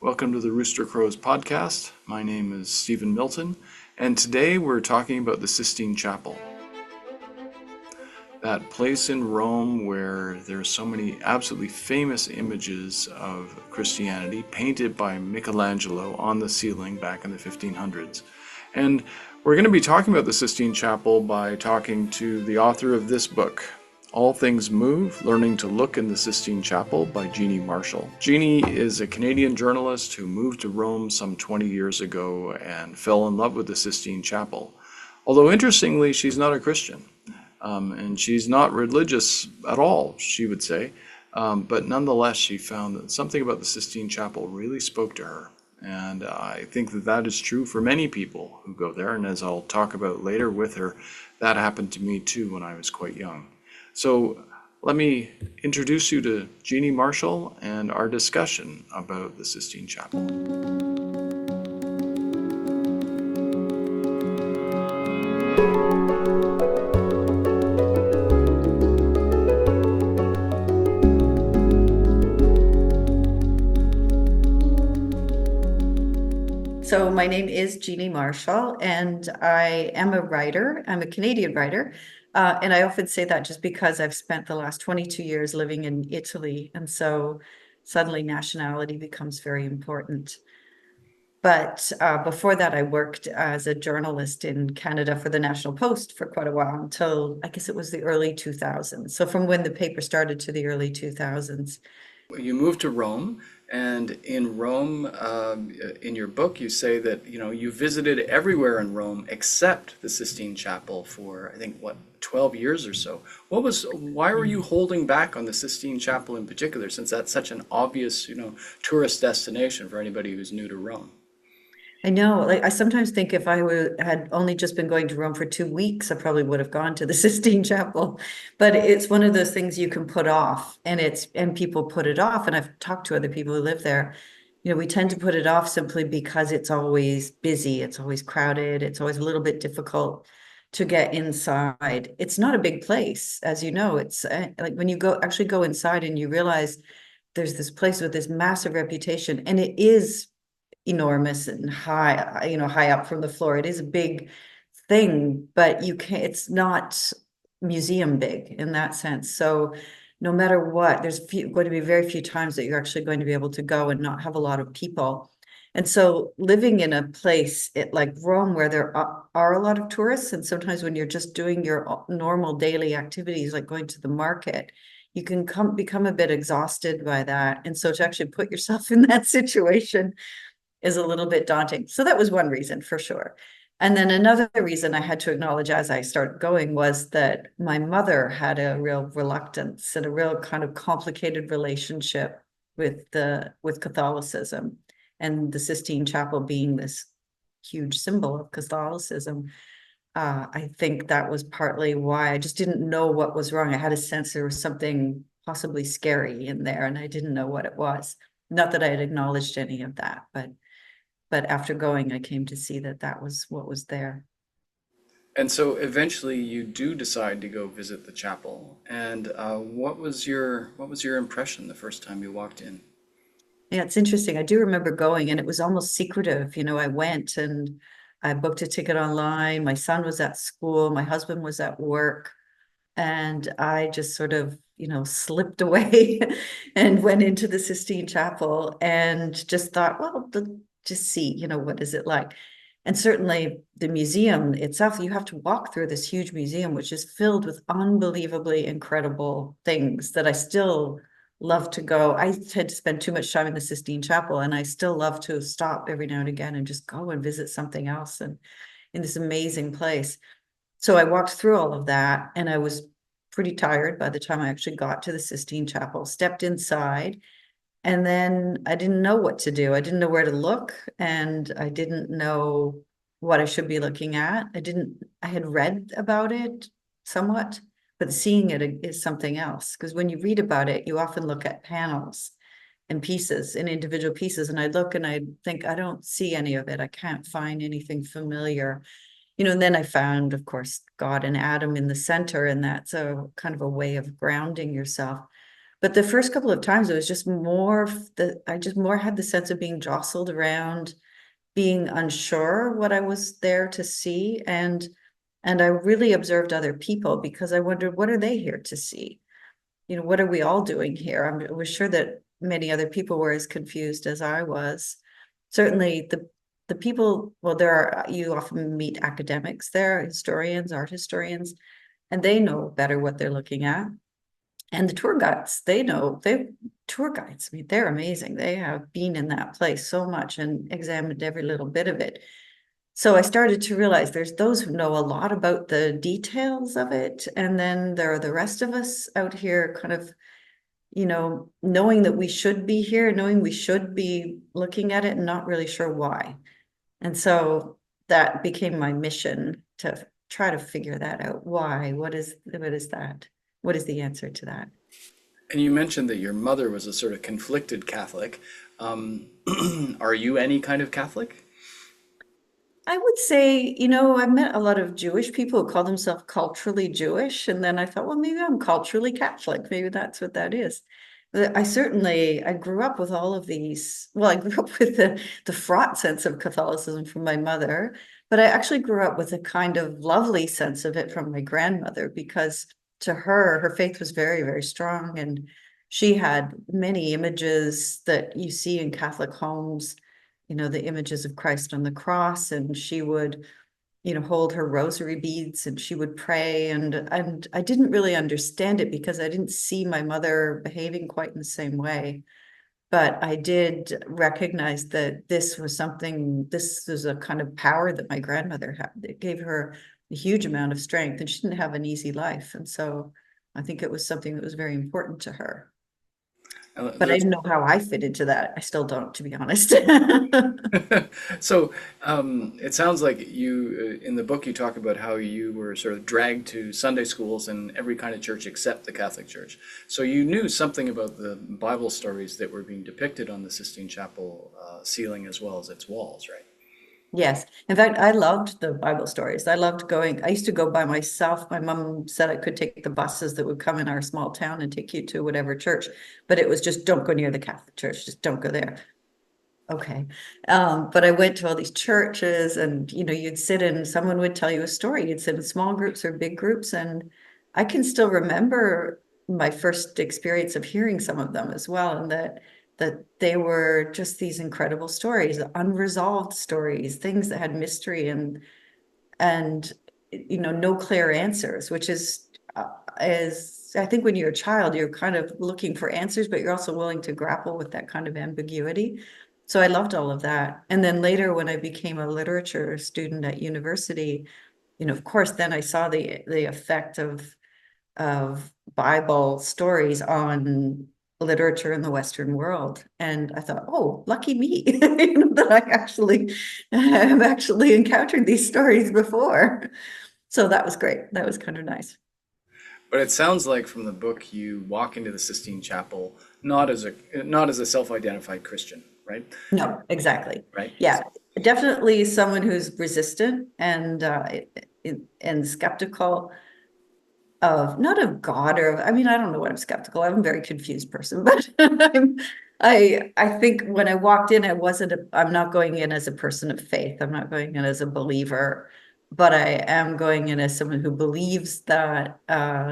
Welcome to the Rooster Crows podcast. My name is Stephen Milton, and today we're talking about the Sistine Chapel. That place in Rome where there are so many absolutely famous images of Christianity painted by Michelangelo on the ceiling back in the 1500s. And we're going to be talking about the Sistine Chapel by talking to the author of this book, All Things Move, Learning to Look in the Sistine Chapel by Jeannie Marshall. Jeannie is a Canadian journalist who moved to Rome some 20 years ago and fell in love with the Sistine Chapel. Although interestingly, she's not a Christian, and she's not religious at all, she would say. But nonetheless, she found that something about the Sistine Chapel really spoke to her. And I think that that is true for many people who go there. And as I'll talk about later with her, that happened to me too when I was quite young. So let me introduce you to Jeannie Marshall and our discussion about the Sistine Chapel. So my name is Jeannie Marshall, and I am a writer. I'm a Canadian writer. And I often say that just because I've spent the last 22 years living in Italy. And so suddenly nationality becomes very important. But before that, I worked as a journalist in Canada for the National Post for quite a while, until I guess it was the early 2000s. So from when the paper started to the early 2000s. You moved to Rome, and in Rome, in your book, you say that you visited everywhere in Rome except the Sistine Chapel for, I think, 12 years or so. Why were you holding back on the Sistine Chapel in particular, since that's such an obvious, tourist destination for anybody who's new to Rome? I know, like I sometimes think if had only just been going to Rome for 2 weeks, I probably would have gone to the Sistine Chapel. But it's one of those things you can put off, and people put it off. And I've talked to other people who live there. We tend to put it off simply because it's always busy, it's always crowded, it's always a little bit difficult to get inside. It's not a big place, as you know. It's like when you go inside and you realize there's this place with this massive reputation, and it is enormous and high up from the floor. It is a big thing, but it's not museum big in that sense. So no matter what, there's going to be very few times that you're actually going to be able to go and not have a lot of people. And so living in a place like Rome, where there are a lot of tourists, and sometimes when you're just doing your normal daily activities, like going to the market, you can become a bit exhausted by that. And so to actually put yourself in that situation is a little bit daunting. So that was one reason for sure. And then another reason I had to acknowledge as I started going was that my mother had a real reluctance and a real kind of complicated relationship with Catholicism, and the Sistine Chapel being this huge symbol of Catholicism. I think that was partly why I just didn't know what was wrong. I had a sense there was something possibly scary in there, and I didn't know what it was. Not that I had acknowledged any of that, but after going, I came to see that that was what was there. And so eventually you do decide to go visit the chapel. And what was your impression the first time you walked in? Yeah, it's interesting. I do remember going, and it was almost secretive. I went and I booked a ticket online. My son was at school, my husband was at work, and I just sort of, slipped away and went into the Sistine Chapel and just thought, well, just see, what is it like? And certainly the museum itself, you have to walk through this huge museum, which is filled with unbelievably incredible things that I still love to go. I had to spend too much time in the Sistine Chapel, and I still love to stop every now and again and just go and visit something else and in this amazing place. So I walked through all of that, and I was pretty tired by the time I actually got to the Sistine Chapel, stepped inside, and then I didn't know what to do. I didn't know where to look, and I didn't know what I should be looking at. I had read about it somewhat, but seeing it is something else. Because when you read about it, you often look at panels and pieces and individual pieces. And I look and I think, I don't see any of it. I can't find anything familiar. And then I found, of course, God and Adam in the center, and that's a kind of a way of grounding yourself. But the first couple of times it was just more I just more had the sense of being jostled around, being unsure what I was there to see. And I really observed other people because I wondered, what are they here to see? What are we all doing here? I was sure that many other people were as confused as I was. Certainly the people, well, you often meet academics there, historians, art historians, and they know better what they're looking at. And the tour guides, tour guides, I mean, they're amazing. They have been in that place so much and examined every little bit of it. So I started to realize there's those who know a lot about the details of it. And then there are the rest of us out here kind of, knowing that we should be here, knowing we should be looking at it and not really sure why. And so that became my mission to try to figure that out. Why? What is that? What is the answer to that? And you mentioned that your mother was a sort of conflicted Catholic. Um, are you any kind of Catholic? I would say, I've met a lot of Jewish people who call themselves culturally Jewish. And then I thought, well, maybe I'm culturally Catholic. Maybe that's what that is. I grew up with all of these. Well, I grew up with the fraught sense of Catholicism from my mother, but I actually grew up with a kind of lovely sense of it from my grandmother, because to her faith was very, very strong. And she had many images that you see in Catholic homes, the images of Christ on the cross, and she would, hold her rosary beads and she would pray. And I didn't really understand it because I didn't see my mother behaving quite in the same way. But I did recognize that this was a kind of power that my grandmother had. It gave her a huge amount of strength, and she didn't have an easy life. And so I think it was something that was very important to her. But I There's didn't know how I fit into that. I still don't, to be honest. so it sounds like in the book you talk about how you were sort of dragged to Sunday schools and every kind of church except the Catholic Church. So you knew something about the Bible stories that were being depicted on the Sistine Chapel ceiling as well as its walls, right? Yes. In fact, I loved the Bible stories. I loved going. I used to go by myself. My mom said I could take the buses that would come in our small town and take you to whatever church, but it was just don't go near the Catholic Church. Just don't go there. Okay. But I went to all these churches, and you'd sit in, someone would tell you a story. You'd sit in small groups or big groups. And I can still remember my first experience of hearing some of them as well. And that they were just these incredible stories, unresolved stories, things that had mystery and no clear answers, which is I think when you're a child, you're kind of looking for answers, but you're also willing to grapple with that kind of ambiguity. So I loved all of that. And then later, when I became a literature student at university, of course, then I saw the effect of Bible stories on literature in the Western world. And I thought, oh, lucky me, that I actually have actually encountered these stories before. So that was great. That was kind of nice. But it sounds like from the book you walk into the Sistine Chapel not as a self-identified Christian, right? No, exactly. Right? Yeah, definitely someone who's resistant and skeptical of, not of God, or I mean, I don't know what I'm skeptical. I'm a very confused person, but I think when I walked in, I'm not going in as a person of faith. I'm not going in as a believer, but I am going in as someone who believes that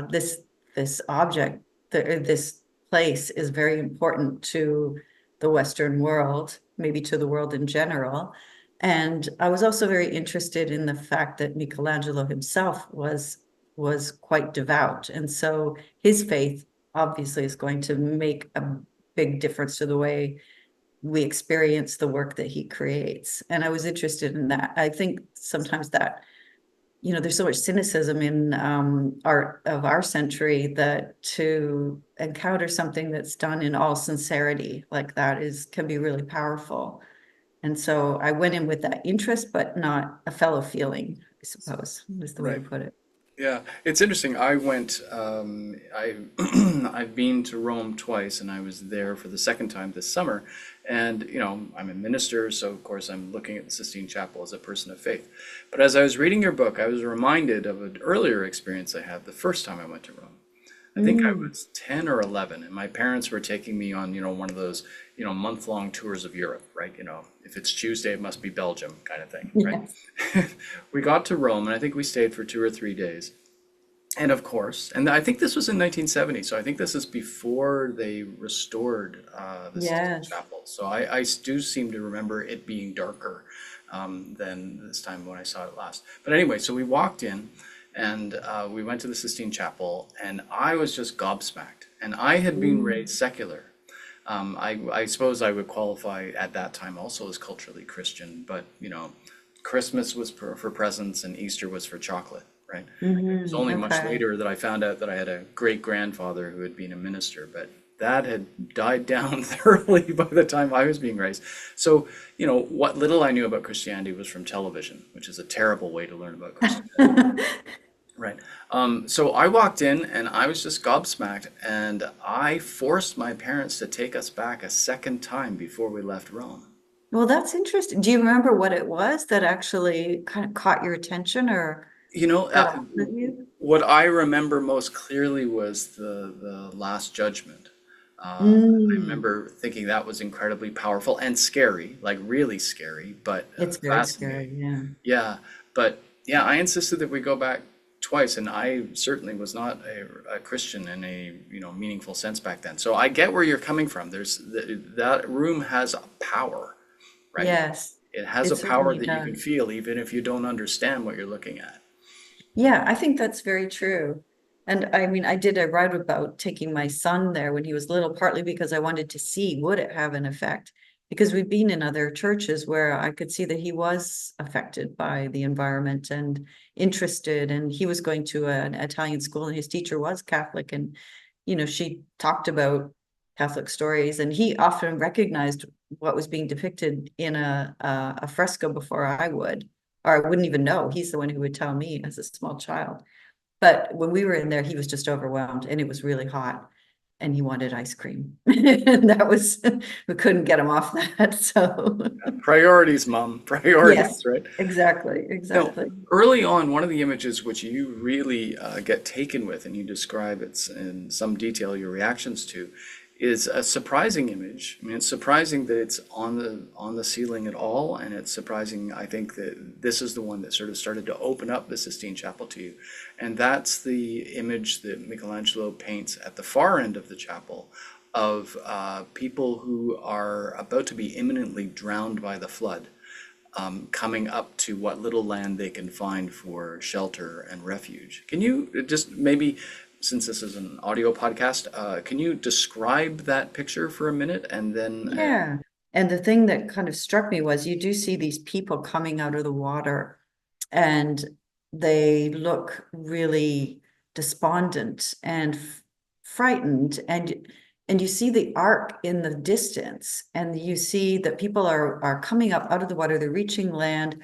this object, this place is very important to the Western world, maybe to the world in general. And I was also very interested in the fact that Michelangelo himself was quite devout. And so his faith obviously is going to make a big difference to the way we experience the work that he creates. And I was interested in that. I think sometimes that, there's so much cynicism in art of our century, that to encounter something that's done in all sincerity like that can be really powerful. And so I went in with that interest, but not a fellow feeling, I suppose, is the way to Right. put it. Yeah, it's interesting. I've been to Rome twice, and I was there for the second time this summer. And, I'm a minister, so of course I'm looking at the Sistine Chapel as a person of faith. But as I was reading your book, I was reminded of an earlier experience I had the first time I went to Rome. I think I Mm. was 10 or 11, and my parents were taking me on, one of those, month-long tours of Europe, right? If it's Tuesday, it must be Belgium kind of thing, right? Yes. We got to Rome, and I think we stayed for 2 or 3 days. And of course, and I think this was in 1970, so I think this is before they restored the Sistine Yes. Chapel. So I do seem to remember it being darker than this time when I saw it last. But anyway, so we walked in and we went to the Sistine Chapel, and I was just gobsmacked. And I had been Mm. raised secular. I suppose I would qualify at that time also as culturally Christian, but Christmas was for presents and Easter was for chocolate, right? It was only much Okay. later that I found out that I had a great grandfather who had been a minister, but that had died down thoroughly by the time I was being raised. So, what little I knew about Christianity was from television, which is a terrible way to learn about Christianity. Right. So I walked in and I was just gobsmacked, and I forced my parents to take us back a second time before we left Rome. Well, that's interesting. Do you remember what it was that actually kind of caught your attention or You know, got uh, off with you? what I remember most clearly was the Last Judgment. I Mm. remember thinking that was incredibly powerful and scary, like really scary, but It's very scary, fascinating. yeah. Yeah, but yeah, I insisted that we go back twice, and I certainly was not a Christian in a meaningful sense back then. So I get where you're coming from. That room has a power, right? Yes, It has it a power certainly that you can does. feel even if you don't understand what you're looking at. Yeah, I think that's very true. And I mean, I did a write about taking my son there when he was little, partly because I wanted to see would it have an effect? Because we've been in other churches where I could see that he was affected by the environment and interested. And he was going to an Italian school, and his teacher was Catholic. And, she talked about Catholic stories, and he often recognized what was being depicted in a fresco before I would, or I wouldn't even know. He's the one who would tell me as a small child. But when we were in there, he was just overwhelmed, and it was really hot, and he wanted ice cream. And that was, we couldn't get him off that. So Priorities, Mom, yes, priorities, right? exactly, Now, exactly. early on, one of the images which you really get taken with, and you describe it in some detail, your reactions to, is a surprising image. I mean, it's surprising that it's on the ceiling at all, and it's surprising, I think, that this is the one that sort of started to open up the Sistine Chapel to you. And that's the image that Michelangelo paints at the far end of the chapel of people who are about to be imminently drowned by the flood, coming up to what little land they can find for shelter and refuge. Can you just maybe, since this is an audio podcast, can you describe that picture for a minute and then Yeah. And the thing that kind of struck me was you do see these people coming out of the water, and they look really despondent and frightened, and you see the ark in the distance, and you see that people are coming up out of the water, they're reaching land,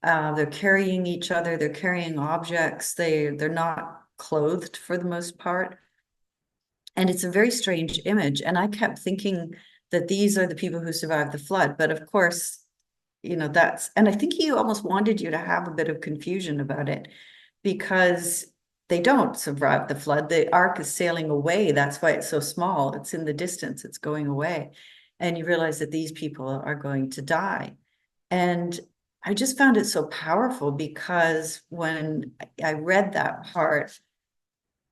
they're carrying each other, they're carrying objects, they're not clothed for the most part, and it's a very strange image. And I kept thinking that these are the people who survived the flood. But of course, and I think he almost wanted you to have a bit of confusion about it, because they don't survive the flood. The ark is sailing away. That's why it's so small. It's in the distance, it's going away. And you realize that these people are going to die. And I just found it so powerful, because when I read that part,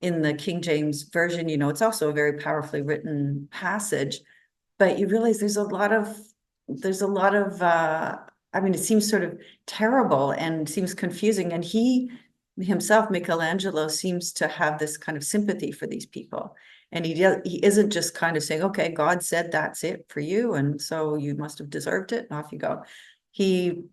in the King James version, it's also a very powerfully written passage, but you realize there's a lot of I mean, it seems sort of terrible and seems confusing. And he himself, Michelangelo, seems to have this kind of sympathy for these people. And he isn't just kind of saying, okay, God said that's it for you, and so you must have deserved it, and off you go. He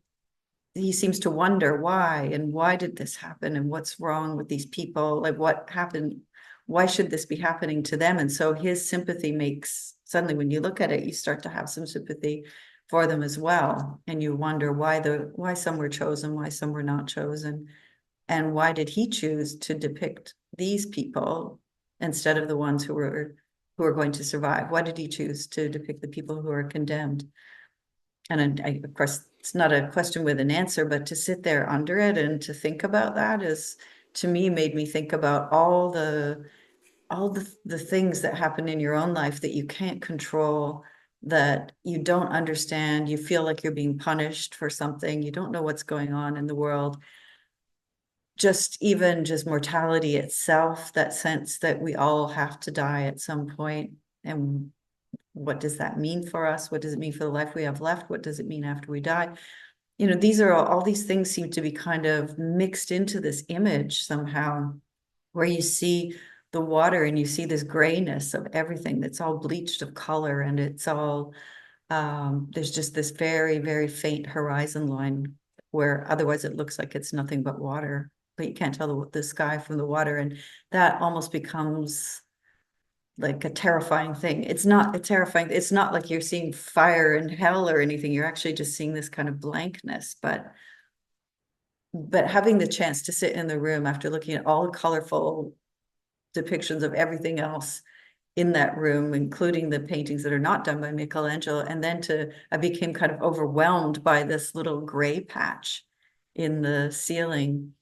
he seems to wonder why, and why did this happen, and what's wrong with these people, like what happened, why should this be happening to them? And so his sympathy makes, suddenly when you look at it, you start to have some sympathy for them as well, and you wonder why some were chosen, why some were not chosen, and why did he choose to depict these people instead of the ones who are going to survive? Why did he choose to depict the people who are condemned? And of course, it's not a question with an answer, but to sit there under it and to think about that is, to me, made me think about all all the things that happen in your own life that you can't control, that you don't understand, you feel like you're being punished for something, you don't know what's going on in the world. Just even just mortality itself, that sense that we all have to die at some point, and what does that mean for us? What does it mean for the life we have left? What does it mean after we die? These are all these things seem to be kind of mixed into this image somehow, where you see the water and you see this grayness of everything that's all bleached of color, and it's all there's just this very, very faint horizon line where otherwise it looks like it's nothing but water, but you can't tell the sky from the water. And that almost becomes like a terrifying thing. It's not a terrifying, it's not like you're seeing fire and hell or anything. You're actually just seeing this kind of blankness. But having the chance to sit in the room after looking at all the colorful depictions of everything else in that room, including the paintings that are not done by Michelangelo. And then I became kind of overwhelmed by this little gray patch in the ceiling.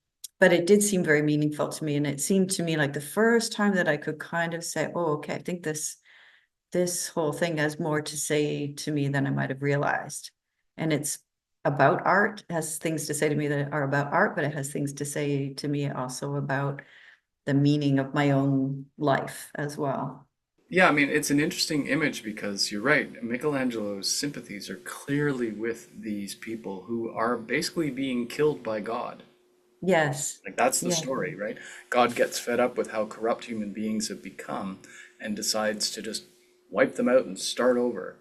But it did seem very meaningful to me. And it seemed to me like the first time that I could kind of say, oh, okay, I think this whole thing has more to say to me than I might have realized. And it's about art, it has things to say to me that are about art, but it has things to say to me also about the meaning of my own life as well. Yeah, I mean, it's an interesting image because you're right. Michelangelo's sympathies are clearly with these people who are basically being killed by God. Yes. Like that's the Yeah. story, right? God gets fed up with how corrupt human beings have become and decides to just wipe them out and start over.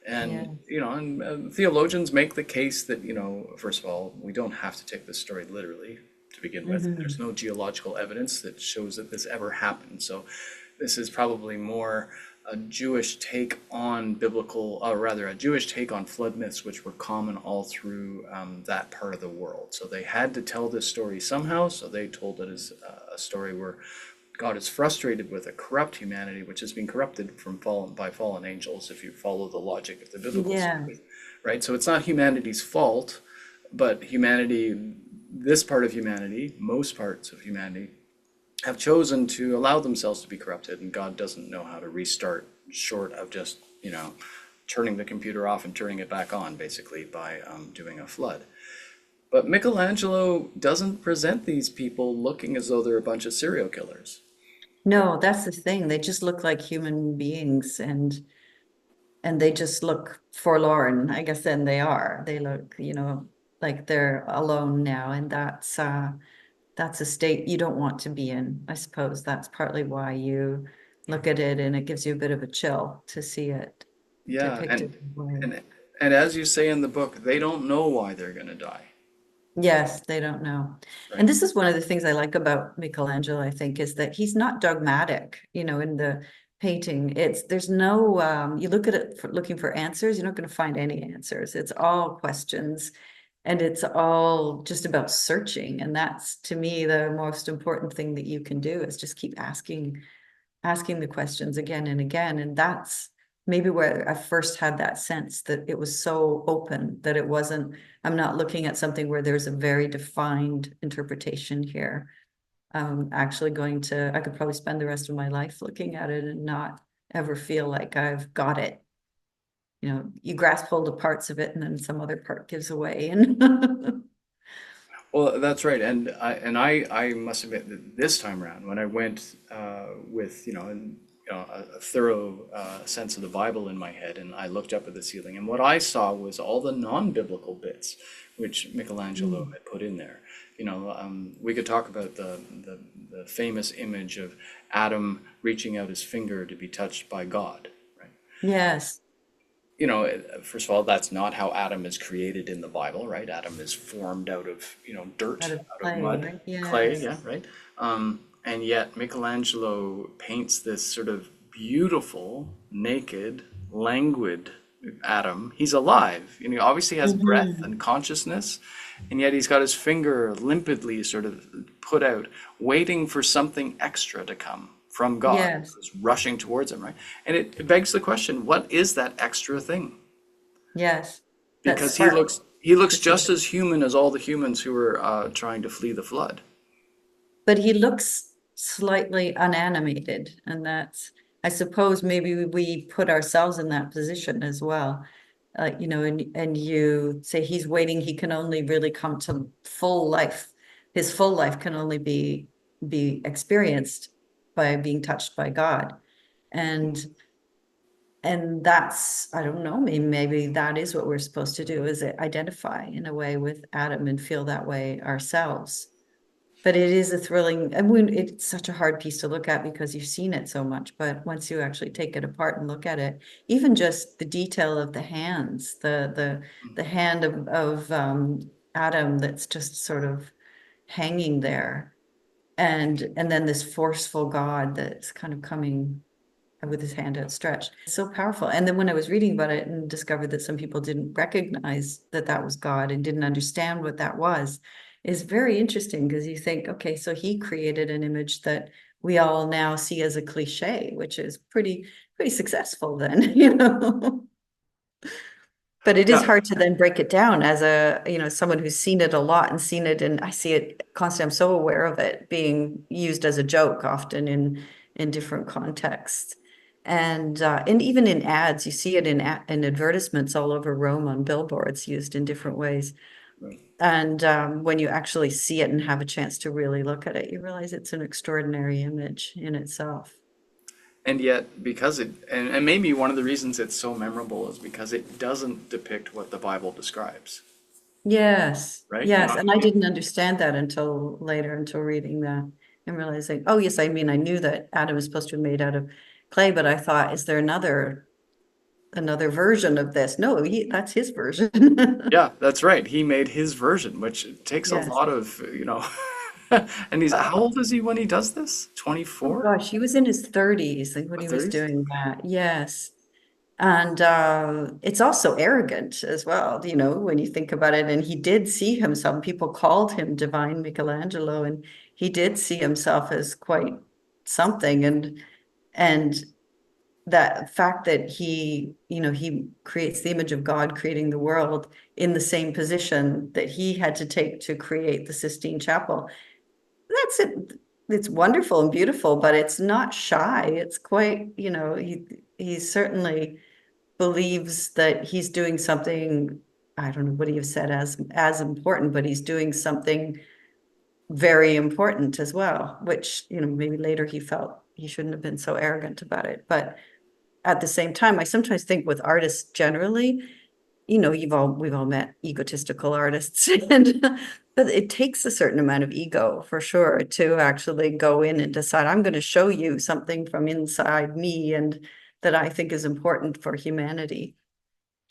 Yeah. And theologians make the case that, first of all, we don't have to take this story literally to begin with. There's Hmm. no geological evidence that shows that this ever happened. So this is probably more a Jewish take on or rather, a Jewish take on flood myths, which were common all through that part of the world. So they had to tell this story somehow. So they told it as a story where God is frustrated with a corrupt humanity, which has been corrupted by fallen angels, if you follow the logic of the biblical Yeah. story, right? So it's not humanity's fault, but this part of humanity, most parts of humanity, have chosen to allow themselves to be corrupted, and God doesn't know how to restart short of just, turning the computer off and turning it back on, basically, by doing a flood. But Michelangelo doesn't present these people looking as though they're a bunch of serial killers. No, that's the thing. They just look like human beings, and they just look forlorn. I guess then they are. They look, like they're alone now, and that's a state you don't want to be in. I suppose that's partly why you look at it and it gives you a bit of a chill to see it Yeah, depicted. and and as you say in the book, they don't know why they're gonna die, Yes, they don't know. And right? this is one of the things I like about Michelangelo, I think, is that he's not dogmatic, in the painting. There's no, you look at it looking for answers, you're not going to find any answers. It's all questions, and it's all just about searching. And that's, to me, the most important thing that you can do is just keep asking the questions again and again. And that's maybe where I first had that sense that it was so open, that it wasn't, I'm not looking at something where there's a very defined interpretation here. Actually I could probably spend the rest of my life looking at it and not ever feel like I've got it. You grasp hold of parts of it and then some other part gives away. And Well, that's right, and I must admit that this time around, when I went with a thorough sense of the Bible in my head, and I looked up at the ceiling, and what I saw was all the non-biblical bits which Michelangelo had put in there. We could talk about the famous image of Adam reaching out his finger to be touched by God, right? yes, First of all, that's not how Adam is created in the Bible, right? Adam is formed out of, out dirt, of out of play, mud, right? clay, Yes. yeah, right? And yet Michelangelo paints this sort of beautiful, naked, languid Adam. He's alive, and he obviously has breath Mhm. and consciousness, and yet he's got his finger limpidly sort of put out, waiting for something extra to come from God, Yes, who's rushing towards him, right? And it begs the question, what is that extra thing? yes. That Because he spark. looks just as human as all the humans who were trying to flee the flood. But he looks slightly unanimated. And that's, I suppose maybe we put ourselves in that position as well. And you say he's waiting, he can only really come to full life. His full life can only be experienced by being touched by God. And that's, I don't know, maybe that is what we're supposed to do, is identify in a way with Adam and feel that way ourselves. But it is a thrilling, I mean, it's such a hard piece to look at because you've seen it so much, but once you actually take it apart and look at it, even just the detail of the hands, the hand of Adam that's just sort of hanging there. And then this forceful God that's kind of coming with his hand outstretched. It's so powerful. And then when I was reading about it and discovered that some people didn't recognize that that was God and didn't understand what that was, is very interesting because you think, okay, so he created an image that we all now see as a cliche, which is pretty successful then, you know. But it is Yeah, hard to then break it down as someone who's seen it a lot and seen it, and I see it constantly. I'm so aware of it being used as a joke often in different contexts. And even in ads, you see it in advertisements all over Rome on billboards used in different ways. right. And when you actually see it and have a chance to really look at it, you realize it's an extraordinary image in itself. And yet, because and maybe one of the reasons it's so memorable is because it doesn't depict what the Bible describes, Yes, right? yes. And I didn't understand that until later, until reading that and realizing, oh, yes, I mean, I knew that Adam is supposed to be made out of clay, but I thought, is there another version of this? No, that's his version. Yeah, that's right. He made his version, which takes a Yes. lot of, and he's, how Uh, old is he when he does this? oh 24 gosh, he was in his 30s, like when or he was 30s? doing that. Yes. And it's also arrogant as well, when you think about it. And he did see himself, people called him Divine Michelangelo, and he did see himself as quite something. And that fact that he creates the image of God creating the world in the same position that he had to take to create the Sistine Chapel. That's it. It's wonderful and beautiful, but it's not shy. It's quite, he certainly believes that he's doing something, I don't know what he said as important, but he's doing something very important as well, which, maybe later he felt he shouldn't have been so arrogant about it. But at the same time, I sometimes think with artists generally, we've all met egotistical artists and but it takes a certain amount of ego for sure to actually go in and decide, I'm going to show you something from inside me and that I think is important for humanity.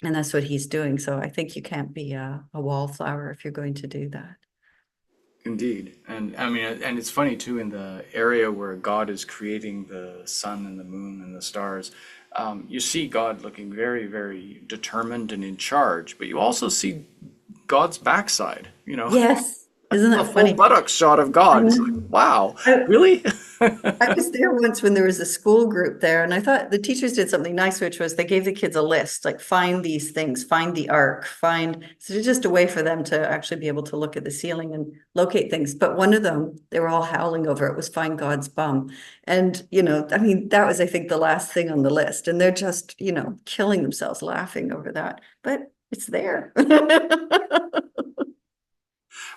And that's what he's doing. So I think you can't be a wallflower if you're going to do that. Indeed. And I mean, and it's funny too, in the area where God is creating the sun and the moon and the stars, you see God looking very, very determined and in charge, but you also see God's backside, Yes. Isn't a that full funny? buttocks shot of I God. It's like, know. wow, I, really? I was there once when there was a school group there, and I thought the teachers did something nice, which was they gave the kids a list, like find these things, find the ark, so it's just a way for them to actually be able to look at the ceiling and locate things. But one of them, they were all howling over it, was find God's bum. And, I mean, that was, I think, the last thing on the list. And they're just, killing themselves laughing over that. But it's there.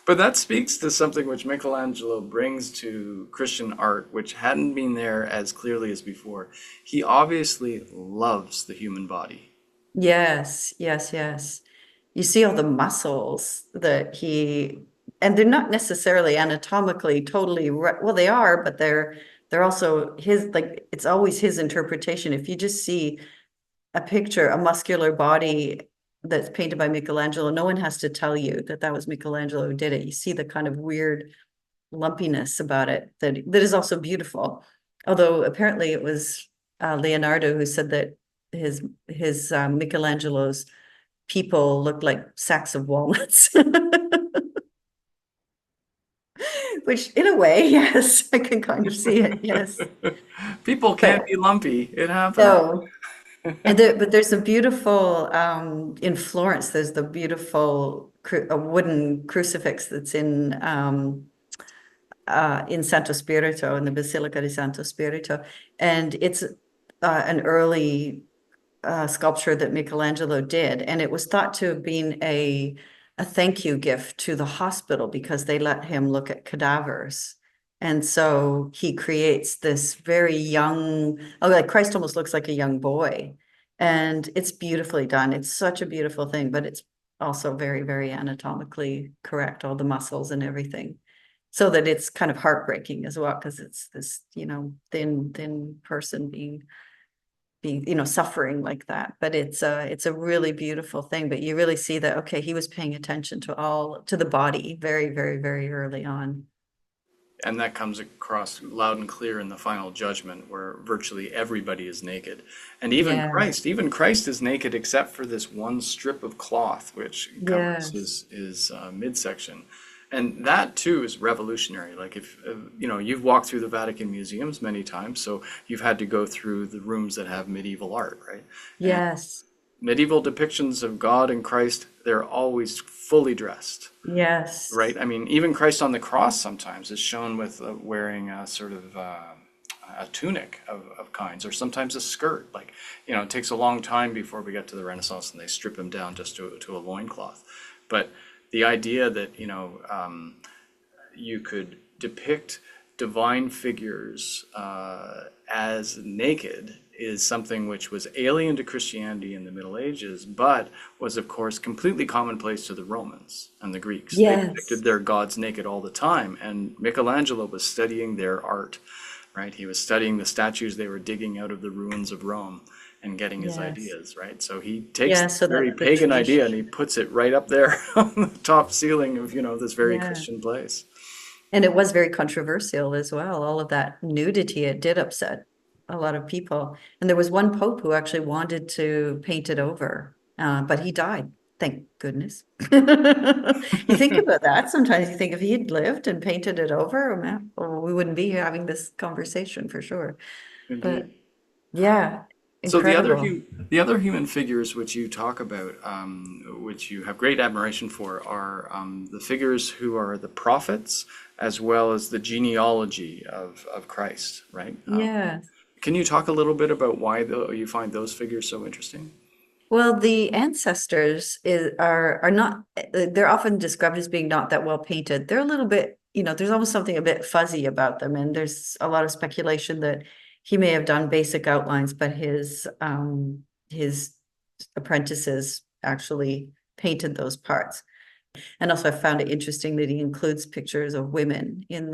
But that speaks to something which Michelangelo brings to Christian art, which hadn't been there as clearly as before. He obviously loves the human body. Yes, yes, yes. You see all the muscles and they're not necessarily anatomically totally well, they are, but they're also his, like it's always his interpretation. If you just see a picture, a muscular body that's painted by Michelangelo, no one has to tell you that that was Michelangelo who did it. You see the kind of weird lumpiness about it that is also beautiful. Although apparently it was Leonardo who said that his Michelangelo's people looked like sacks of walnuts. Which in a way, yes, I can kind of see it, yes. People can't But be lumpy. It happens. no, but there's a beautiful in Florence, there's the beautiful a wooden crucifix that's in in Santo Spirito, in the Basilica di Santo Spirito. And it's an early sculpture that Michelangelo did. And it was thought to have been a thank you gift to the hospital because they let him look at cadavers. And so he creates this very young, oh, like Christ almost looks like a young boy. And it's beautifully done. It's such a beautiful thing, but it's also very, very anatomically correct, all the muscles and everything. So that it's kind of heartbreaking as well, because it's this, thin person being, suffering like that. But it's a really beautiful thing. But you really see that, okay, he was paying attention to the body very, very, very early on. And that comes across loud and clear in the final judgment, where virtually everybody is naked. And Yeah. Even Christ is naked except for this one strip of cloth which covers Yes. his midsection. And that too is revolutionary. Like if you've walked through the Vatican museums many times, so you've had to go through the rooms that have medieval art, right? And Yes. medieval depictions of God and Christ, they're always fully dressed. Yes. Right? I mean, even Christ on the cross sometimes is shown with wearing a sort of a tunic of kinds, or sometimes a skirt. Like, it takes a long time before we get to the Renaissance and they strip him down just to a loincloth. But the idea that, you could depict divine figures as naked is something which was alien to Christianity in the Middle Ages, but was, of course, completely commonplace to the Romans and the Greeks. They Yes. depicted their gods naked all the time, and Michelangelo was studying their art, right? He was studying the statues they were digging out of the ruins of Rome and getting his Yes. ideas, right? So he takes Yeah. this So very that the pagan idea and tradition. he puts it right up there on the top ceiling of, this very Yeah. Christian place. And it was very controversial as well. All of that nudity, it did upset a lot of people. And there was one pope who actually wanted to paint it over, but he died. Thank goodness. You think about that. Sometimes you think if he'd lived and painted it over, oh man, well, we wouldn't be having this conversation for sure. But Indeed. yeah, So incredible. the other human figures which you talk about, which you have great admiration for, are the figures who are the prophets, as well as the genealogy of Christ, right? Yeah. Can you talk a little bit about why you find those figures so interesting? Well, the ancestors are not, they're often described as being not that well painted. They're a little bit, there's almost something a bit fuzzy about them. And there's a lot of speculation that he may have done basic outlines, but his apprentices actually painted those parts. And also I found it interesting that he includes pictures of women in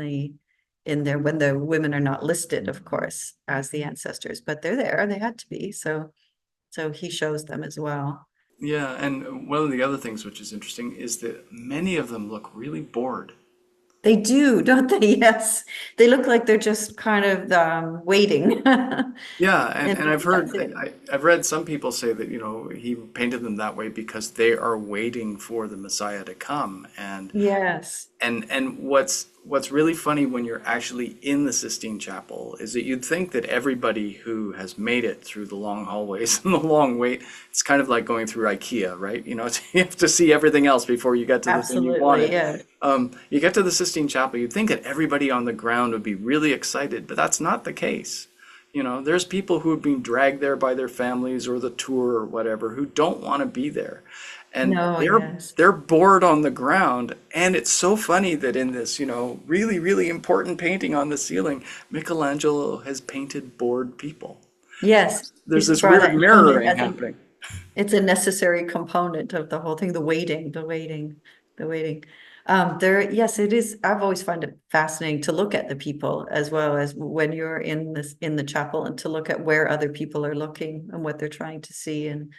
there when the women are not listed, of course, as the ancestors, but they're there. They had to be. So he shows them as well. Yeah, and one of the other things which is interesting is that many of them look really bored. They do, don't they? Yes. They look like they're just kind of waiting. Yeah, And and I've that's heard, it. I've read some people say that, he painted them that way because they are waiting for the Messiah to come. Yes. And what's really funny when you're actually in the Sistine Chapel is that you'd think that everybody who has made it through the long hallways and the long wait, it's kind of like going through IKEA, right? You have to see everything else before you get to the thing you Absolutely. wanted. Yeah. You get to the Sistine Chapel, you'd think that everybody on the ground would be really excited, but that's not the case. There's people who have been dragged there by their families or the tour or whatever who don't want to be there. And No, they're yes. they're bored on the ground. And it's so funny that in this, really, really important painting on the ceiling, Michelangelo has painted bored people. Yes. There's He's this brought weird it home mirroring as happening. it's a necessary component of the whole thing, the waiting. Yes, it is. I've always found it fascinating to look at the people as well as when you're in the chapel and to look at where other people are looking and what they're trying to see and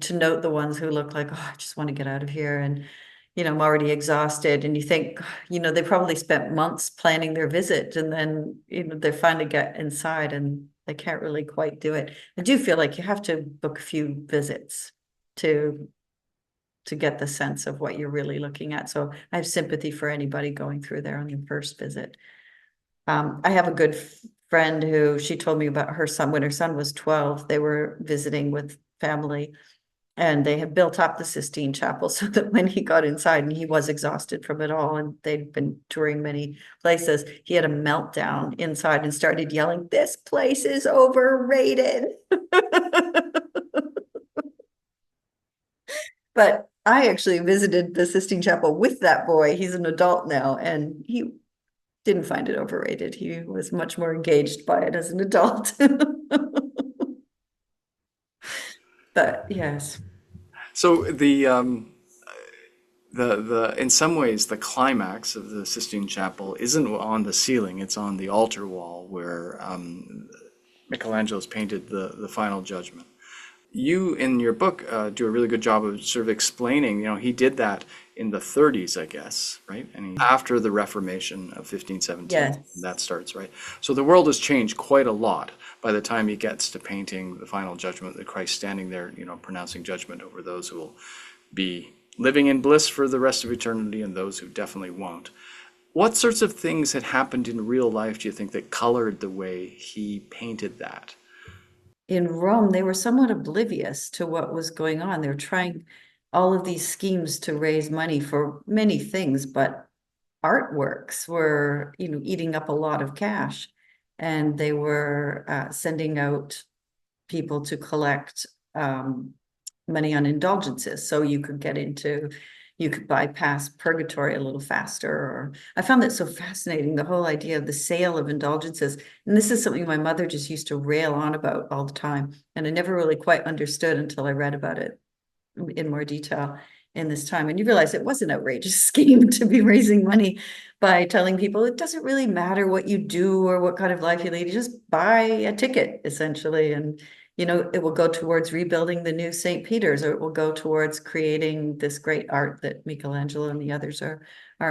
to note the ones who look like, oh, I just want to get out of here and I'm already exhausted. And you think, they probably spent months planning their visit and then, they finally get inside and they can't really quite do it. I do feel like you have to book a few visits to get the sense of what you're really looking at. So I have sympathy for anybody going through there on their first visit. I have a good friend who she told me about her son when her son was 12. They were visiting with family And they had built up the Sistine Chapel so that when he got inside, and he was exhausted from it all, and they'd been touring many places, he had a meltdown inside and started yelling, "This place is overrated." But I actually visited the Sistine Chapel with that boy. He's an adult now, and he didn't find it overrated. He was much more engaged by it as an adult. But yes. So the in some ways the climax of the Sistine Chapel isn't on the ceiling; it's on the altar wall where Michelangelo's painted the Final Judgment. You, in your book, do a really good job of sort of explaining, he did that in the 30s, I guess, right? And after the Reformation of 1517, Yes. that starts, right? So the world has changed quite a lot by the time he gets to painting the Final Judgment, the Christ standing there, pronouncing judgment over those who will be living in bliss for the rest of eternity and those who definitely won't. What sorts of things had happened in real life, do you think, that colored the way he painted that? In Rome, they were somewhat oblivious to what was going on. They were trying all of these schemes to raise money for many things, but artworks were, eating up a lot of cash. And they were sending out people to collect money on indulgences. So you could bypass purgatory a little faster. Or I found that so fascinating, the whole idea of the sale of indulgences. And this is something my mother just used to rail on about all the time. And I never really quite understood until I read about it in more detail in this time. And you realize it was an outrageous scheme to be raising money by telling people it doesn't really matter what you do or what kind of life you lead. You just buy a ticket, essentially. And, it will go towards rebuilding the new St. Peter's, or it will go towards creating this great art that Michelangelo and the others are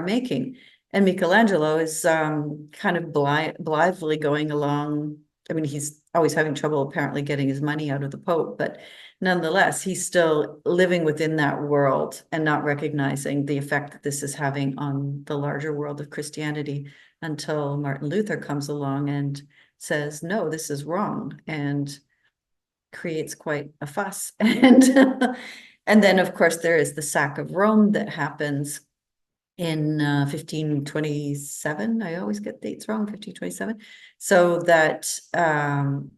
making. And Michelangelo is kind of blithely going along. I mean, he's always having trouble apparently getting his money out of the Pope, but nonetheless, he's still living within that world and not recognizing the effect that this is having on the larger world of Christianity until Martin Luther comes along and says, no, this is wrong, and creates quite a fuss. And then, of course, there is the sack of Rome that happens in 1527. I always get dates wrong, 1527. So that and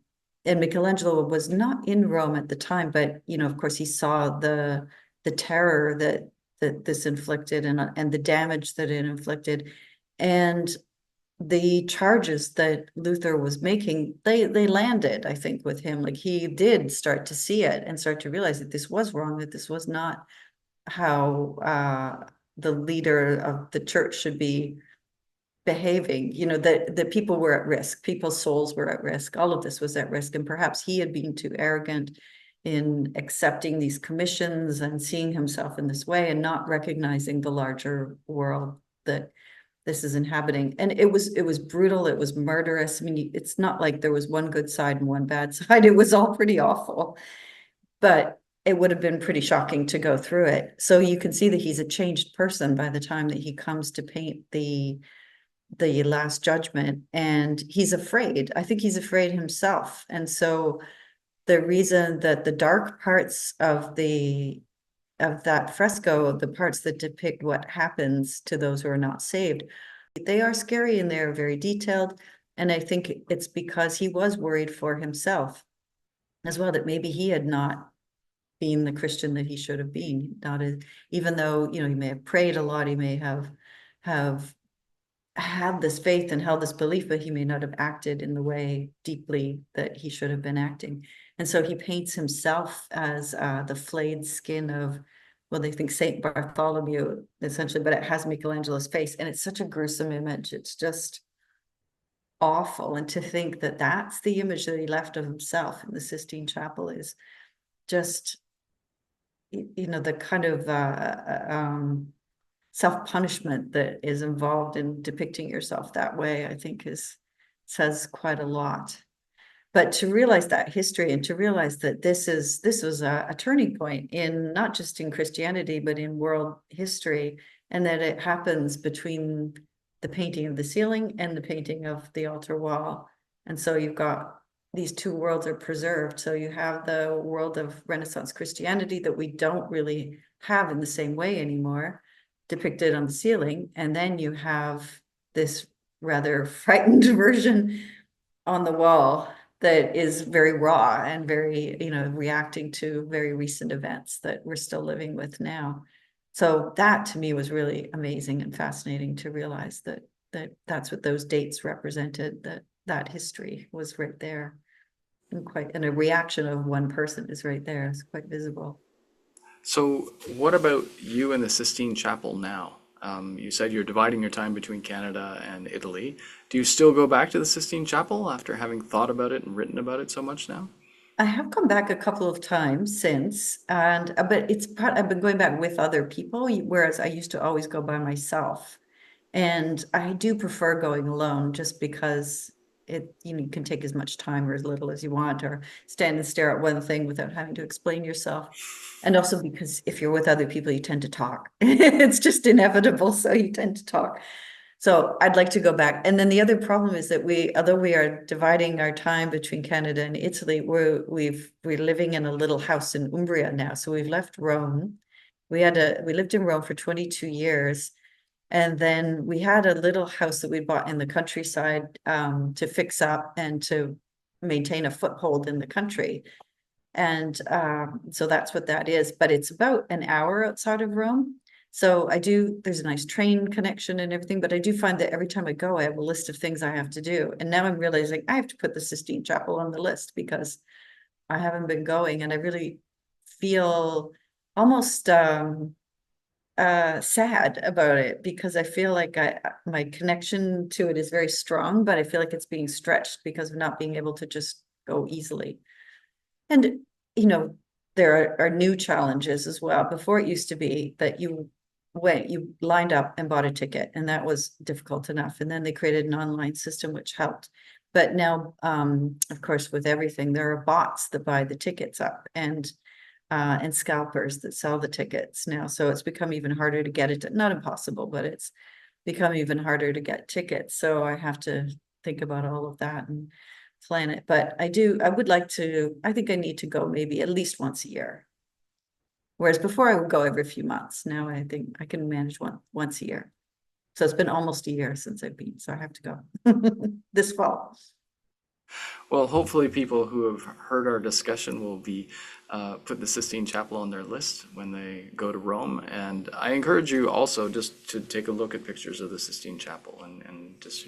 Michelangelo was not in Rome at the time, but of course he saw the terror that this inflicted, and the damage that it inflicted, and the charges that Luther was making, they landed, I think, with him. Like, he did start to see it and start to realize that this was wrong, that this was not how the leader of the church should be behaving, that people were at risk, people's souls were at risk, all of this was at risk. And perhaps he had been too arrogant in accepting these commissions and seeing himself in this way and not recognizing the larger world that this is inhabiting. And it was brutal, it was murderous. I mean, it's not like there was one good side and one bad side. It was all pretty awful, but it would have been pretty shocking to go through it. So you can see that he's a changed person by the time that he comes to paint the Last Judgment, and he's afraid. I think he's afraid himself. And so the reason that the dark parts of that fresco, the parts that depict what happens to those who are not saved, they are scary and they're very detailed. And I think it's because he was worried for himself as well, that maybe he had not been the Christian that he should have been. Not as, even though, he may have prayed a lot, he may have had this faith and held this belief, but he may not have acted in the way deeply that he should have been acting. And so he paints himself as the flayed skin of, well, they think Saint Bartholomew, essentially, but it has Michelangelo's face. And it's such a gruesome image. It's just awful. And to think that that's the image that he left of himself in the Sistine Chapel is just, the kind of self-punishment that is involved in depicting yourself that way, I think says quite a lot. But to realize that history, and to realize that this was a turning point in not just in Christianity, but in world history, and that it happens between the painting of the ceiling and the painting of the altar wall. And so you've got these two worlds are preserved. So you have the world of Renaissance Christianity that we don't really have in the same way anymore, depicted on the ceiling. And then you have this rather frightened version on the wall that is very raw and very, reacting to very recent events that we're still living with now. So that to me was really amazing and fascinating to realize that's what those dates represented, that history was right there. And a reaction of one person is right there. It's quite visible. So, what about you and the Sistine Chapel now? You said you're dividing your time between Canada and Italy. Do you still go back to the Sistine Chapel after having thought about it and written about it so much now? I have come back a couple of times since, and but I've been going back with other people, whereas I used to always go by myself. And I do prefer going alone just because you can take as much time or as little as you want, or stand and stare at one thing without having to explain yourself. And also because if you're with other people, you tend to talk. It's just inevitable, so you tend to talk. So I'd like to go back. And then the other problem is that although we are dividing our time between Canada and Italy, we're living in a little house in Umbria now. So we've left Rome. We lived in Rome for 22 years. And then we had a little house that we bought in the countryside to fix up and to maintain a foothold in the country. And so that's what that is. But it's about an hour outside of Rome. So there's a nice train connection and everything, but I do find that every time I go, I have a list of things I have to do. And now I'm realizing I have to put the Sistine Chapel on the list because I haven't been going, and I really feel almost sad about it because I feel like my connection to it is very strong, but I feel like it's being stretched because of not being able to just go easily. And there are new challenges as well. Before it used to be that you lined up and bought a ticket, and that was difficult enough. And then they created an online system which helped. But now, of course, with everything, there are bots that buy the tickets up, and scalpers that sell the tickets now. So it's become even harder to get it. Not impossible, but it's become even harder to get tickets. So I have to think about all of that and plan it. But I think I need to go maybe at least once a year. Whereas before I would go every few months. Now I think I can manage once a year. So it's been almost a year since I've been, so I have to go this fall. Well, hopefully, people who have heard our discussion will be put the Sistine Chapel on their list when they go to Rome. And I encourage you also just to take a look at pictures of the Sistine Chapel and just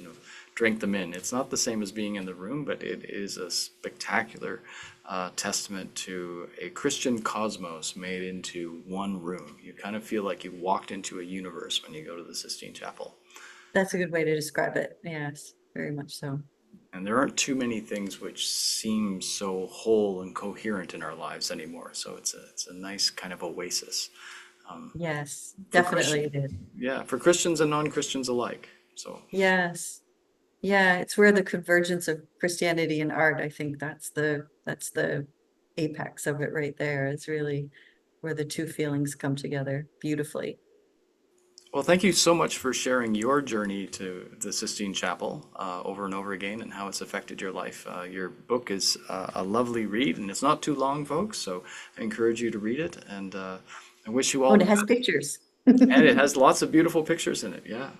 drink them in. It's not the same as being in the room, but it is a spectacular testament to a Christian cosmos made into one room. You kind of feel like you walked into a universe when you go to the Sistine Chapel. That's a good way to describe it. Yes, very much so. And there aren't too many things which seem so whole and coherent in our lives anymore. So it's a nice kind of oasis Yes, for definitely Christian, it is. yeah, for Christians and non-Christians alike. So, Yes. Yeah, it's where the convergence of Christianity and art, I think that's the apex of it right there. It's really where the two feelings come together beautifully. well, thank you so much for sharing your journey to the Sistine Chapel over and over again and how it's affected your life. Your book is a lovely read, and it's not too long, folks. So I encourage you to read it, and I wish you Oh, all and the it has best. pictures. And it has lots of beautiful pictures in it. Yeah.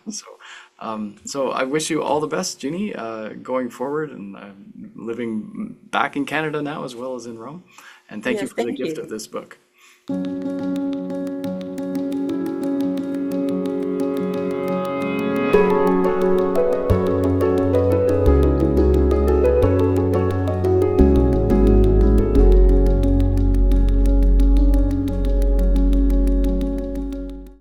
So I wish you all the best, Jeannie, going forward and living back in Canada now as well as in Rome. And thank you Yes, for the thank gift of you. this book.